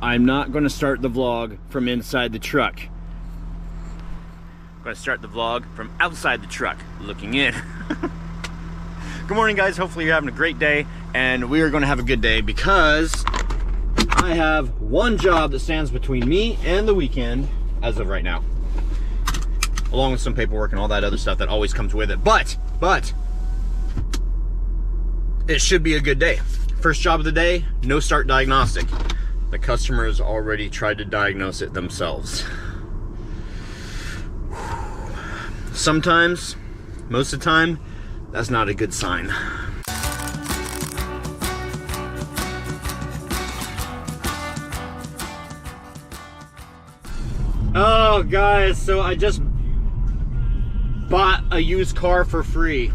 I'm not going to start the vlog from inside the truck. I'm going to start the vlog from outside the truck, looking in. Good morning, guys. Hopefully you're having a great day, and we are going to have a good day because I have one job that stands between me and the weekend as of right now, along with some paperwork and all that other stuff that always comes with it. But it should be a good day. First job of the day, no start diagnostic. The customer has already tried to diagnose it themselves. Sometimes, most of the time, that's not a good sign. Oh, guys, so I just bought a used car for free.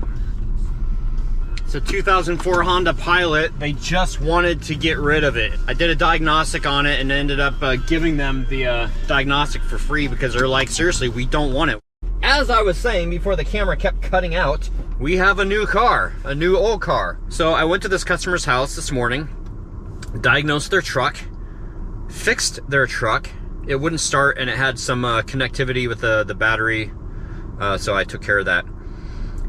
It's a 2004 Honda Pilot. They just wanted to get rid of it. I did a diagnostic on it and ended up giving them the diagnostic for free because they're like, seriously, we don't want it. As I was saying before the camera kept cutting out, we have a new car, a new old car. So I went to this customer's house this morning, diagnosed their truck, fixed their truck. It wouldn't start and it had some connectivity with the battery, so I took care of that.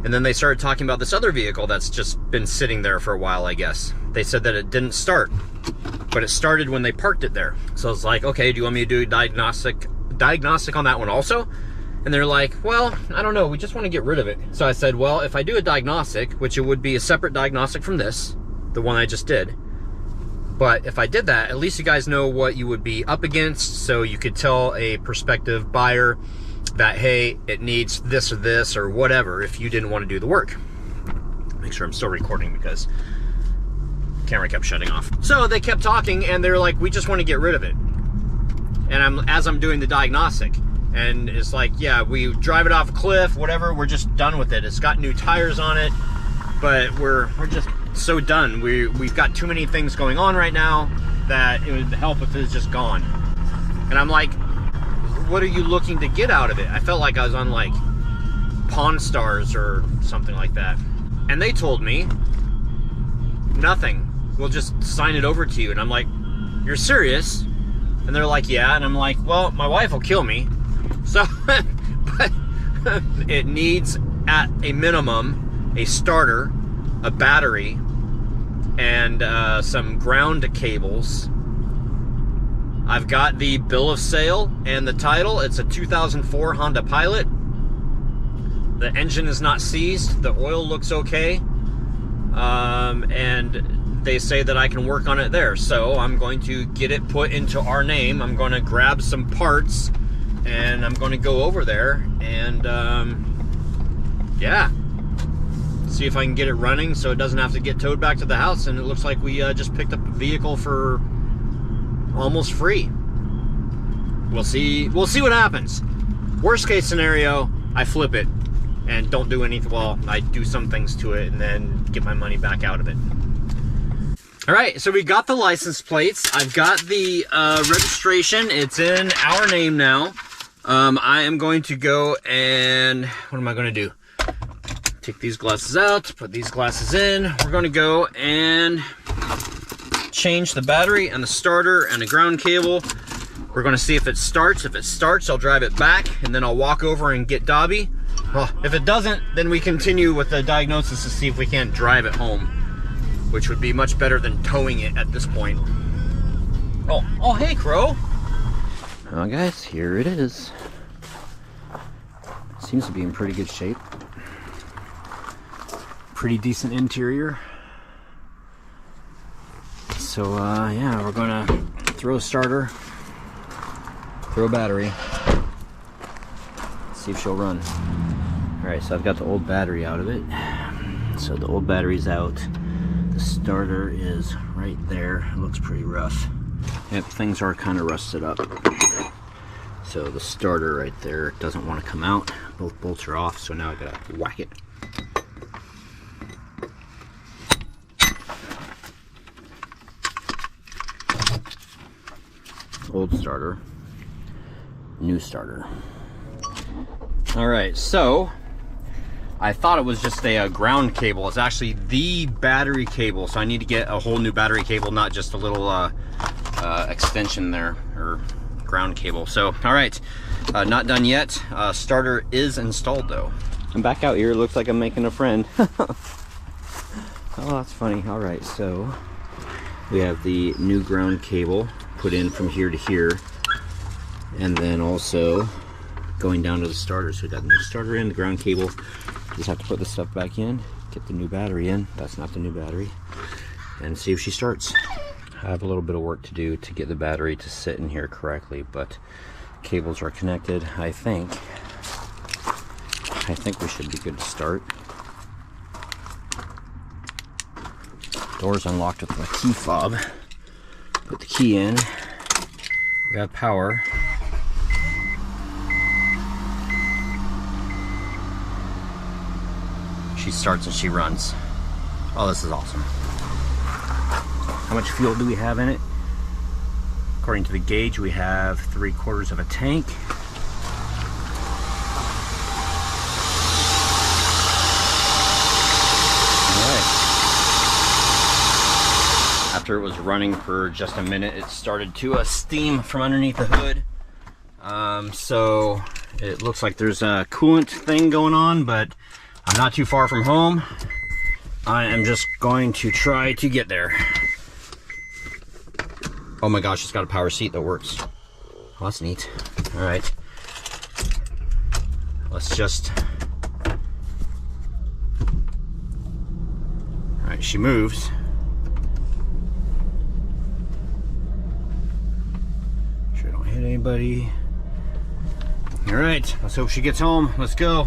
And then they started talking about this other vehicle that's just been sitting there for a while, I guess. They said that it didn't start, but it started when they parked it there. So I was like, okay, do you want me to do a diagnostic on that one also? And they're like, well, I don't know, we just want to get rid of it. So I said, well, if I do a diagnostic, which it would be a separate diagnostic from this, the one I just did, but if I did that, at least you guys know what you would be up against, so you could tell a prospective buyer that, hey, it needs this or whatever if you didn't want to do the work. Make sure I'm still recording because the camera kept shutting off. So they kept talking and they're like, we just want to get rid of it. And as I'm doing the diagnostic, and it's like, yeah, we drive it off a cliff, whatever, we're just done with it. It's got new tires on it, but we're just so done. We've got too many things going on right now that it would help if it was just gone. And I'm like, what are you looking to get out of it? I felt like I was on like Pawn Stars or something like that. And they told me, nothing. We'll just sign it over to you. And I'm like, you're serious? And they're like, yeah. And I'm like, well, my wife will kill me. So, but it needs at a minimum a starter, a battery, and some ground cables. I've got the bill of sale and the title. It's a 2004 Honda Pilot. The engine is not seized. The oil looks okay. And they say that I can work on it there. So I'm going to get it put into our name. I'm going to grab some parts and I'm going to go over there and yeah, see if I can get it running so it doesn't have to get towed back to the house. And it looks like we just picked up a vehicle for almost free. We'll see what happens. Worst case scenario, I flip it and don't do anything. Well, I do some things to it and then get my money back out of it. All right, so we got the license plates. I've got the registration. It's in our name now. I am going to go and what am I going to do? Take these glasses out, put these glasses in. We're going to go and change the battery and the starter and the ground cable. We're going to see if it starts. If it starts, I'll drive it back and then I'll walk over and get Dobby. Well, if it doesn't, then we continue with the diagnosis to see if we can't drive it home, which would be much better than towing it at this point. Oh, hey, Crow. Well, guys, here it is. Seems to be in pretty good shape. Pretty decent interior. So, yeah, we're gonna throw a starter, throw a battery, see if she'll run. Alright, so I've got the old battery out of it. So the old battery's out. The starter is right there. It looks pretty rough. Yep, things are kind of rusted up. So the starter right there doesn't want to come out. Both bolts are off, so now I gotta whack it. Old starter, new starter. All right, so I thought it was just a ground cable. It's actually the battery cable, so I need to get a whole new battery cable, not just a little extension there, or ground cable. So, all right, not done yet. Starter is installed though. I'm back out here. It looks like I'm making a friend. Oh, that's funny. All right, so we have the new ground cable put in from here to here, and then also going down to the starter. So we got the new starter in, the ground cable. Just have to put this stuff back in, get the new battery in. That's not the new battery, and see if she starts. I have a little bit of work to do to get the battery to sit in here correctly, but cables are connected. I think we should be good to start. Door's unlocked with my key fob. Put the key in. We have power. She starts and she runs. Oh, this is awesome. How much fuel do we have in it? According to the gauge, we have 3/4 of a tank. All right. After it was running for just a minute, it started to steam from underneath the hood. So it looks like there's a coolant thing going on, but I'm not too far from home. I am just going to try to get there. Oh my gosh, it's got a power seat that works. Well, that's neat. All right. Let's just... All right, she moves. Make sure I don't hit anybody. All right, let's hope she gets home. Let's go.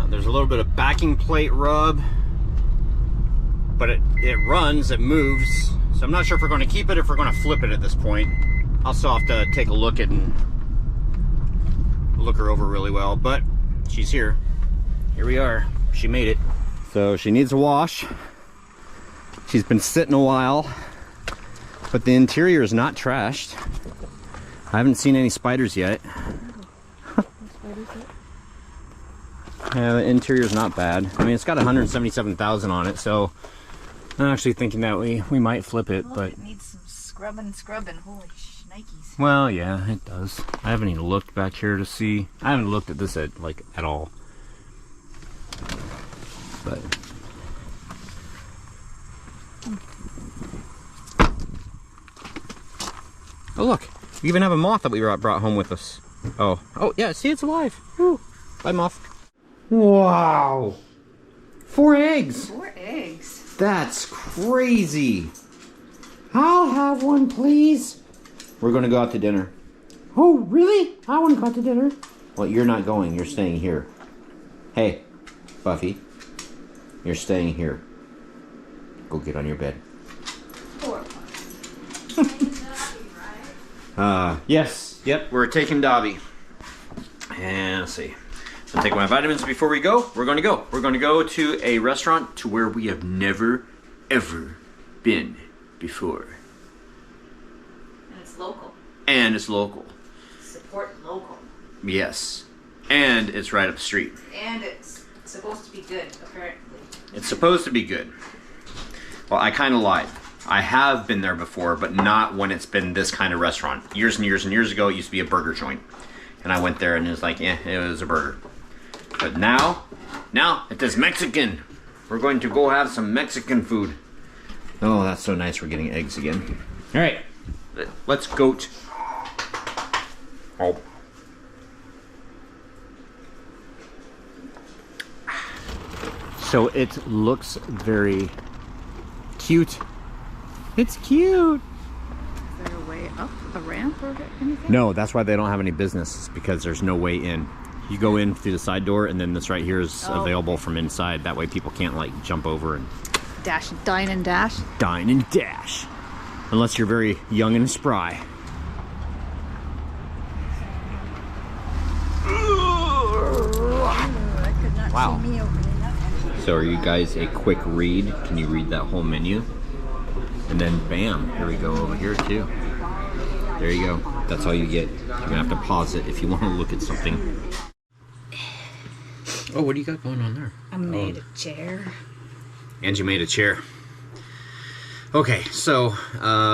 There's a little bit of backing plate rub, but it runs, it moves. So I'm not sure if we're going to keep it, if we're going to flip it at this point. I'll still have to take a look at and look her over really well, but she's here. Here we are. She made it. So she needs a wash. She's been sitting a while, but the interior is not trashed. I haven't seen any spiders yet. Yeah, the interior's not bad. I mean, it's got 177,000 on it, so I'm actually thinking that we might flip it, but it needs some scrubbing. Holy shnikes. Well, yeah, it does. I haven't even looked back here to see. I haven't looked at this at all. But oh, look. We even have a moth that we brought home with us. Oh, yeah, see, it's alive. Woo. Bye, moth. Wow. 4 eggs. 4 eggs. That's crazy. I'll have one, please. We're going to go out to dinner. Oh, really? I want to go out to dinner. Well, you're not going. You're staying here. Hey, Buffy. You're staying here. Go get on your bed. 4. Yes. Yep, we're taking Dobby. And let's see. I'll take my vitamins before we go. We're going to go. We're going to go to a restaurant to where we have never, ever been before. And it's local. And it's local. Support local. Yes. And it's right up the street. And it's supposed to be good, apparently. It's supposed to be good. Well, I kind of lied. I have been there before, but not when it's been this kind of restaurant. Years and years and years ago, it used to be a burger joint. And I went there and it was like, it was a burger. But now it is Mexican. We're going to go have some Mexican food. Oh, that's so nice. We're getting eggs again. All right, let's goat. Oh. So it looks very cute. It's cute. Is there a way up, a ramp or anything? No, that's why they don't have any business. It's because there's no way in. You go in through the side door, and then this right here is available from inside. That way people can't like jump over and dine and dash. Dine and dash. Unless you're very young and spry. I could not Wow. see me opening that one. So are you guys a quick read? Can you read that whole menu? And then bam, here we go over here too. There you go. That's all you get. You're gonna have to pause it if you want to look at something. Oh, what do you got going on there? I made a chair. Angie made a chair. Okay, so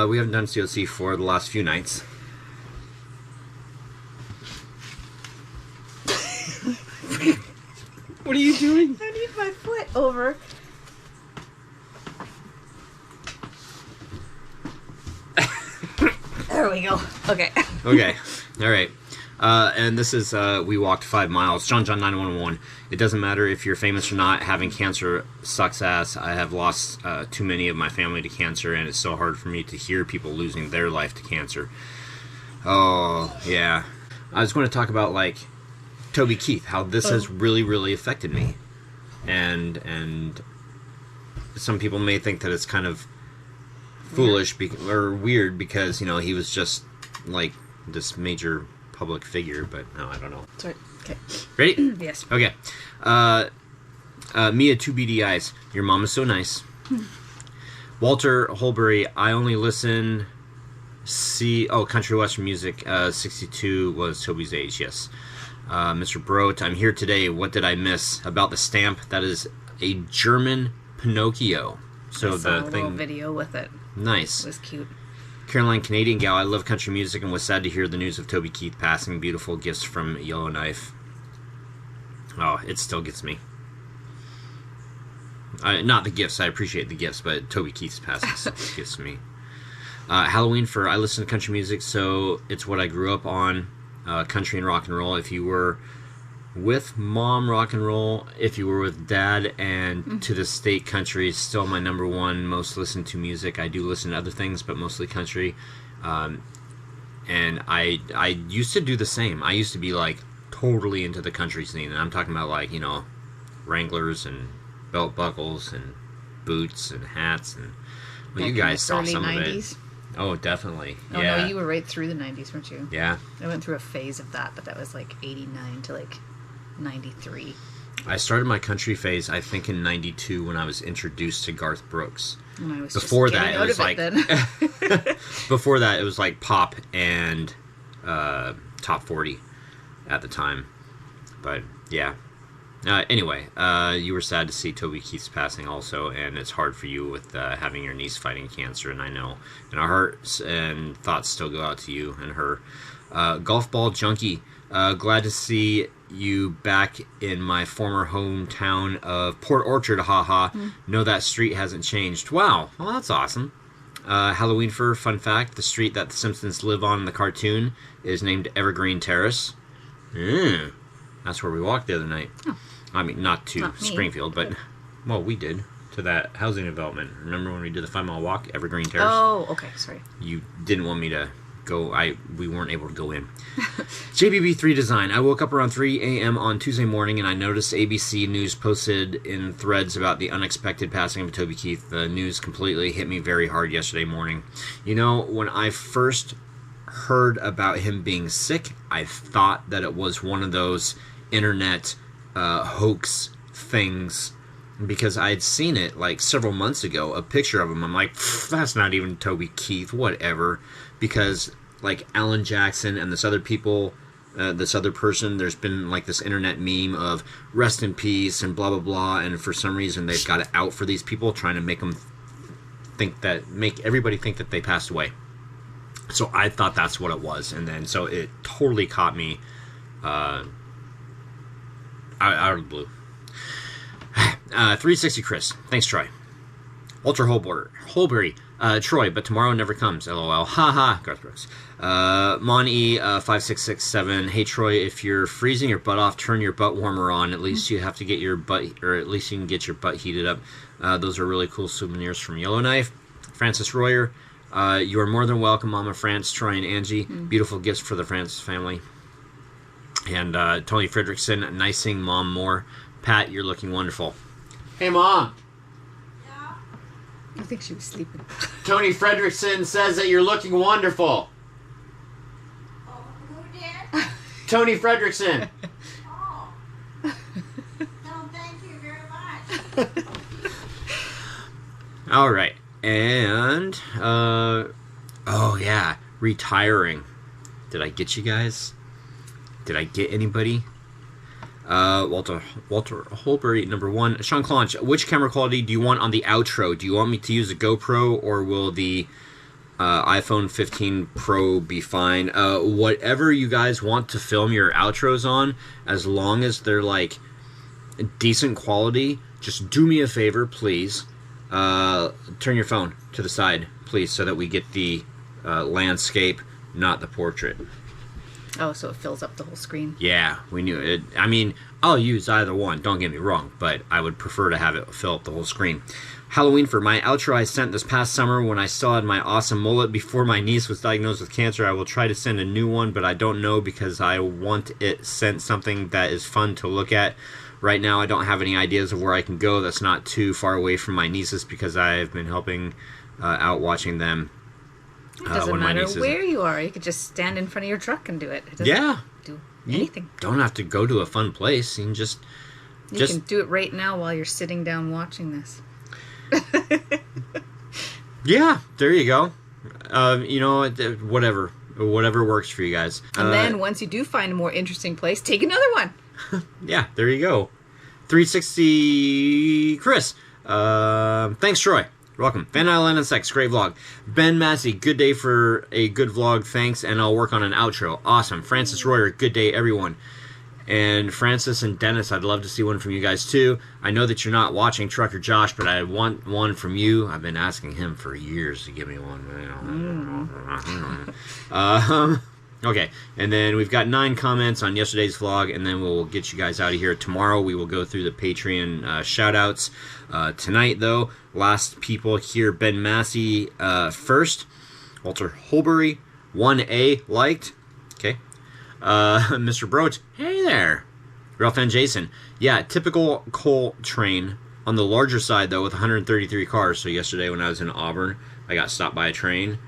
we haven't done COC for the last few nights. What are you doing? I need my foot over. There we go. Okay. Okay, all right. And this is, we walked 5 miles. John 911. It doesn't matter if you're famous or not. Having cancer sucks ass. I have lost too many of my family to cancer, and it's so hard for me to hear people losing their life to cancer. Oh, yeah. I was going to talk about, like, Toby Keith, how this has really, really affected me. And some people may think that it's kind of foolish or weird because, you know, he was just, like, this major public figure, but no, I don't know. Sorry. Okay. Ready? Yes. Okay. Mia, 2 beady eyes. Your mom is so nice. Walter Holbury, I only listen... country western music. 62 was Toby's age, yes. Mr. Brote, I'm here today. What did I miss? About the stamp, that is a German Pinocchio. So I saw the a thing... little video with it. Nice. It was cute. Caroline, Canadian gal, I love country music and was sad to hear the news of Toby Keith passing. Beautiful gifts from Yellowknife. Oh, it still gets me. Not the gifts, I appreciate the gifts, but Toby Keith's passing still gets me. Halloween for I listen to country music, so it's what I grew up on. Country and rock and roll. If you were with mom, rock and roll. If you were with dad, and to the state, country is still my number one most listened to music. I do listen to other things, but mostly country. And I used to do the same. I used to be like totally into the country scene, and I'm talking about like, you know, Wranglers and belt buckles and boots and hats, and well, you guys saw some 90s. Of it. Oh, definitely. Oh, yeah. no, you were right through the 90s, weren't you? Yeah. I went through a phase of that, but that was like 89 to like 93. I started my country phase, I think, in 92 when I was introduced to Garth Brooks. And I was before just that, it was like before that, it was like pop and top 40 at the time. But yeah. Anyway, you were sad to see Toby Keith's passing also, and it's hard for you with having your niece fighting cancer, and I know. And our hearts and thoughts still go out to you and her. Golf ball junkie, glad to see you back in my former hometown of Port Orchard, haha. No, that street hasn't changed. Wow, well, that's awesome. Halloween for fun fact, the street that the Simpsons live on in the cartoon is named Evergreen Terrace. That's where we walked the other night. Oh. I mean, not Springfield, but, well, we did. To that housing development. Remember when we did the 5-mile walk, Evergreen Terrace? Oh, okay, sorry. You didn't want me to go. We weren't able to go in. JBB3 Design. I woke up around 3 a.m. on Tuesday morning, and I noticed ABC News posted in threads about the unexpected passing of Toby Keith. The news completely hit me very hard yesterday morning. You know, when I first heard about him being sick, I thought that it was one of those internet hoax things, because I had seen it like several months ago, a picture of him. I'm like, that's not even Toby Keith, whatever, because like Alan Jackson and this other people, this other person, there's been like this internet meme of rest in peace and blah blah blah, and for some reason they've got it out for these people, trying to make everybody think that they passed away. So I thought that's what it was, and then so it totally caught me out of the blue. 360 Chris. Thanks, Troy. Ultra Holbury. Troy, but tomorrow never comes. LOL. Haha. Garth Brooks. Mon E 5667. Hey Troy, if you're freezing your butt off, turn your butt warmer on. At least you have to get your butt, or at least you can get your butt heated up. Those are really cool souvenirs from Yellowknife. Francis Royer. You are more than welcome, Mama France, Troy, and Angie. Beautiful gifts for the Francis family. And Tony Fredrickson, nicing Mom more. Pat, you're looking wonderful. Hey, Mom. Yeah. I think she was sleeping. Tony Fredrickson says that you're looking wonderful. Oh, who did? Tony Fredrickson. Oh. No, thank you very much. All right. And, oh, yeah, retiring. Did I get you guys? Did I get anybody? Walter Holbury, number 1. Sean Clonch, which camera quality do you want on the outro? Do you want me to use a GoPro, or will the iPhone 15 Pro be fine? Whatever you guys want to film your outros on, as long as they're like decent quality, just do me a favor, please. Turn your phone to the side, please, so that we get the landscape, not the portrait. Oh, so it fills up the whole screen. Yeah, we knew it. I mean, I'll use either one, don't get me wrong, but I would prefer to have it fill up the whole screen. Halloween for my outro I sent this past summer when I still had my awesome mullet before my niece was diagnosed with cancer. I will try to send a new one, but I don't know because I want it sent something that is fun to look at. Right now I don't have any ideas of where I can go that's not too far away from my nieces because I've been helping out watching them. It doesn't matter where you are. You could just stand in front of your truck and do it. It doesn't do anything. You don't have to go to a fun place. You can just can do it right now while you're sitting down watching this. Yeah, there you go. You know, whatever works for you guys. And then once you do find a more interesting place, take another one. Yeah, there you go. 360 Chris. Thanks, Troy. You're welcome. Van Island and Sex, great vlog. Ben Massey, good day for a good vlog, thanks, and I'll work on an outro. Awesome. Francis Royer, good day, everyone. And Francis and Dennis, I'd love to see one from you guys too. I know that you're not watching Trucker Josh, but I want one from you. I've been asking him for years to give me one. Okay, and then we've got 9 comments on yesterday's vlog, and then we'll get you guys out of here. Tomorrow we will go through the Patreon shout-outs. Tonight, though, last people here, Ben Massey first. Walter Holbury, 1A, liked. Okay. Mr. Broach, hey there. Ralph and Jason. Yeah, typical coal train. On the larger side, though, with 133 cars. So yesterday when I was in Auburn, I got stopped by a train.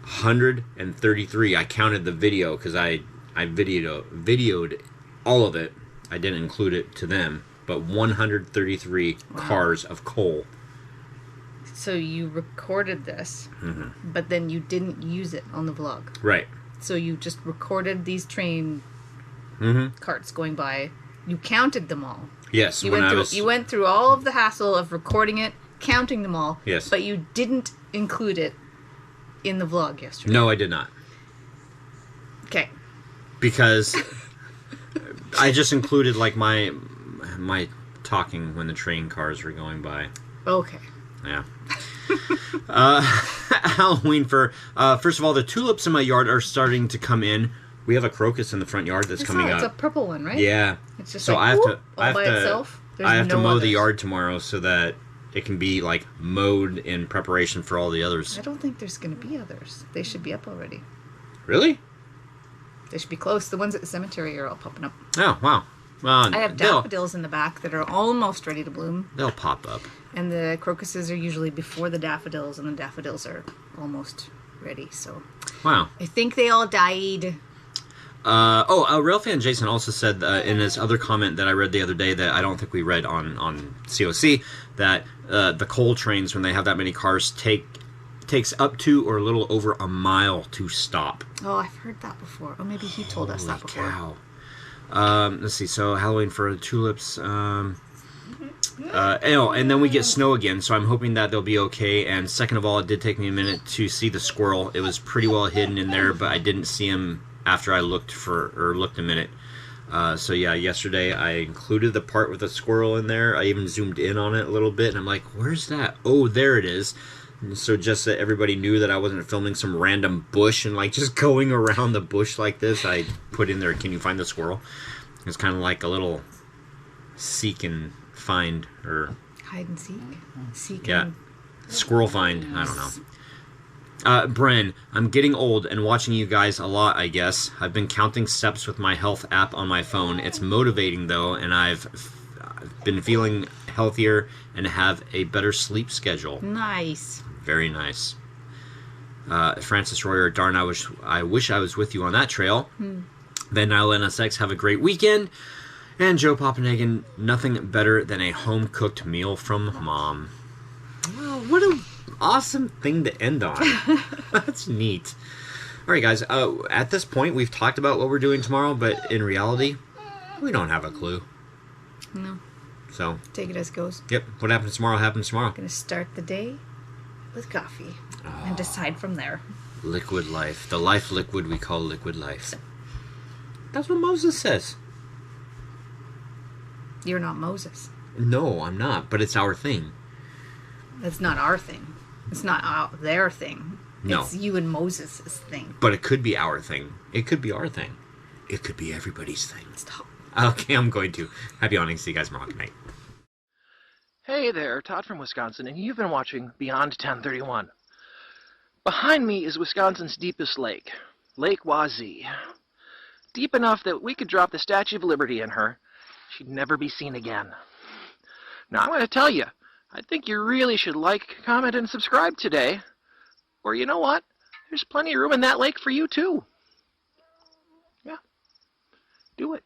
133. I counted the video because I videoed all of it. I didn't include it to them, but 133 cars of coal. So you recorded this, but then you didn't use it on the vlog. Right. So you just recorded these train carts going by. You counted them all. Yes. You went through all of the hassle of recording it, counting them all. Yes. But you didn't include it in the vlog yesterday. No, I did not. Okay. Because I just included like my talking when the train cars were going by. Okay. Yeah. Halloween for first of all, the tulips in my yard are starting to come in. We have a crocus in the front yard that's coming up. It's a purple one, right? Yeah. It's just so like, I have to mow the yard tomorrow so that it can be like mowed in preparation for all the others. I don't think there's going to be others. They should be up already. Really? They should be close. The ones at the cemetery are all popping up. Oh, wow. Well, I have daffodils in the back that are almost ready to bloom. They'll pop up. And the crocuses are usually before the daffodils, and the daffodils are almost ready. So, wow. I think they all died. Ralph and Jason also said in his other comment that I read the other day that I don't think we read on COC that the coal trains, when they have that many cars, takes up to or a little over a mile to stop. Oh, I've heard that before. Oh, maybe he told us that before. Cow. Let's see. So Halloween for the tulips. And then we get snow again, so I'm hoping that they'll be okay. And second of all, it did take me a minute to see the squirrel. It was pretty well hidden in there, but I didn't see him after I looked a minute. So yeah, yesterday I included the part with the squirrel in there. I even zoomed in on it a little bit, and I'm like, where's that? Oh, there it is. And so just that everybody knew that I wasn't filming some random bush and like just going around the bush like this, I put in there, can you find the squirrel? It's kind of like a little seek and find, or hide and seek? Seek yeah. and... Squirrel find, I don't know. Bren, I'm getting old and watching you guys a lot, I guess. I've been counting steps with my health app on my phone. It's motivating, though, and I've been feeling healthier and have a better sleep schedule. Nice. Very nice. Francis Royer, darn, I wish I was with you on that trail. Van Nile NSX, have a great weekend. And Joe Papanegan, nothing better than a home-cooked meal from Mom. Wow, what an awesome thing to end on. That's neat. All right, guys. At this point, we've talked about what we're doing tomorrow, but in reality, We don't have a clue. No. So. Take it as it goes. Yep. What happens tomorrow happens tomorrow. Gonna start the day with coffee and decide from there. Liquid life. The life liquid we call liquid life. That's what Moses says. You're not Moses. No, I'm not. But it's our thing. It's not our thing. It's not their thing. No. It's you and Moses' thing. But it could be our thing. It could be our thing. It could be everybody's thing. Stop. Okay, I'm going to. Happy awning. See you guys tomorrow. Good night. Hey there, Todd from Wisconsin, and you've been watching Beyond 1031. Behind me is Wisconsin's deepest lake, Lake Wazee. Deep enough that we could drop the Statue of Liberty in her. She'd never be seen again. Now, I'm going to tell you, I think you really should like, comment, and subscribe today. Or you know what? There's plenty of room in that lake for you, too. Yeah. Do it.